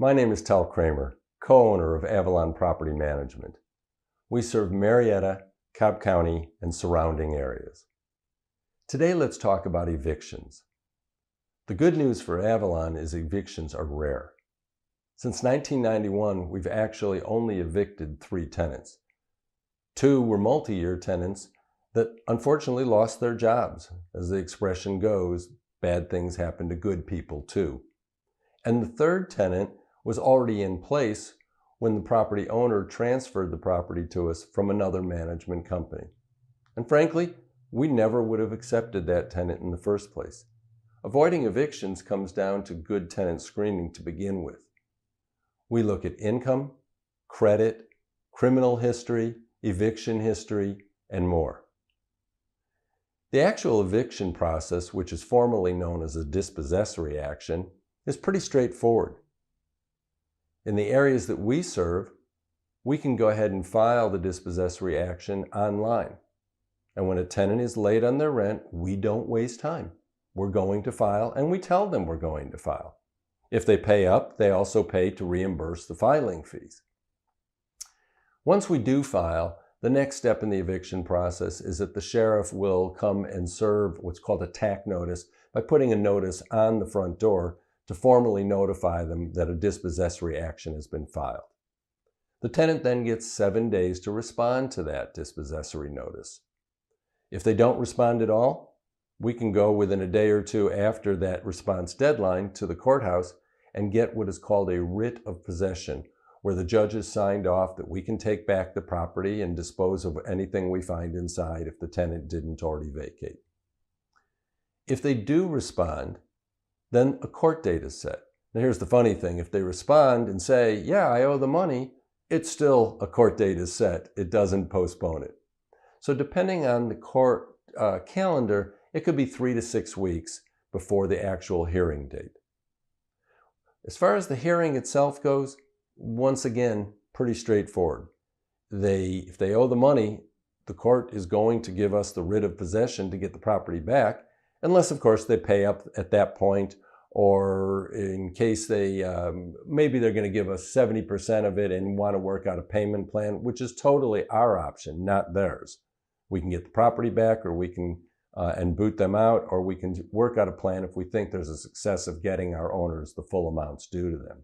My name is Tal Kramer, co-owner of Avalon Property Management. We serve Marietta, Cobb County, and surrounding areas. Today let's talk about evictions. The good news for Avalon is evictions are rare. Since 1991, we've actually only evicted 3 tenants. 2 were multi-year tenants that unfortunately lost their jobs. As the expression goes, bad things happen to good people too. And the 3rd tenant was already in place when the property owner transferred the property to us from another management company. And frankly, we never would have accepted that tenant in the first place. Avoiding evictions comes down to good tenant screening to begin with. We look at income, credit, criminal history, eviction history, and more. The actual eviction process, which is formally known as a dispossessory action, is pretty straightforward. In the areas that we serve, we can go ahead and file the dispossessory action online. And when a tenant is late on their rent, we don't waste time. We're going to file, and we tell them we're going to file. If they pay up, they also pay to reimburse the filing fees. Once we do file, the next step in the eviction process is that the sheriff will come and serve what's called a tack notice by putting a notice on the front door to formally notify them that a dispossessory action has been filed. The tenant then gets 7 days to respond to that dispossessory notice. If they don't respond at all, we can go within a day or two after that response deadline to the courthouse and get what is called a writ of possession, where the judge has signed off that we can take back the property and dispose of anything we find inside if the tenant didn't already vacate. If they do respond, then a court date is set. Now here's the funny thing, if they respond and say, yeah, I owe the money, it's still a court date is set. It doesn't postpone it. So depending on the court calendar, it could be 3 to 6 weeks before the actual hearing date. As far as the hearing itself goes, once again, pretty straightforward. If they owe the money, the court is going to give us the writ of possession to get the property back, unless of course they pay up at that point, or in case maybe they're going to give us 70% of it and want to work out a payment plan, which is totally our option, not theirs. We can get the property back, or we can and boot them out, or we can work out a plan if we think there's a success of getting our owners the full amounts due to them.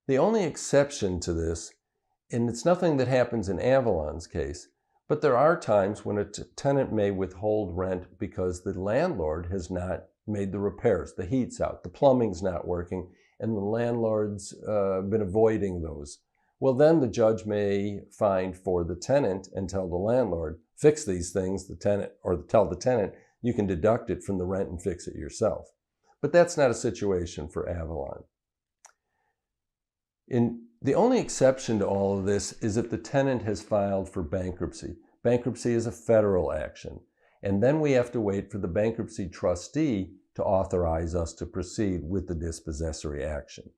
The only exception to this, and it's nothing that happens in Avalon's case, but there are times when a tenant may withhold rent because the landlord has not made the repairs. The heat's out, the plumbing's not working, and the landlord's been avoiding those. Well, then the judge may find for the tenant and tell the landlord, fix these things, or tell the tenant, you can deduct it from the rent and fix it yourself. But that's not a situation for Avalon. The only exception to all of this is if the tenant has filed for bankruptcy. Bankruptcy is a federal action, and then we have to wait for the bankruptcy trustee to authorize us to proceed with the dispossessory action.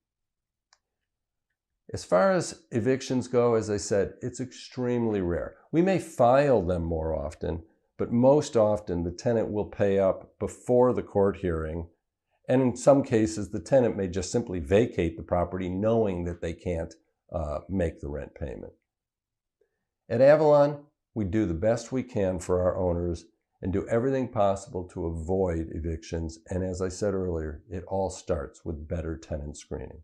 As far as evictions go, as I said, it's extremely rare. We may file them more often, but most often the tenant will pay up before the court hearing, and in some cases the tenant may just simply vacate the property knowing that they can't make the rent payment. At Avalon, we do the best we can for our owners and do everything possible to avoid evictions, and as I said earlier, it all starts with better tenant screening.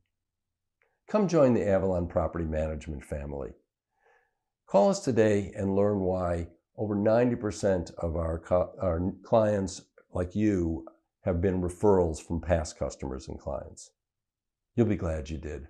Come join the Avalon Property Management family. Call us today and learn why over 90% of our clients like you have been referrals from past customers and clients. You'll be glad you did.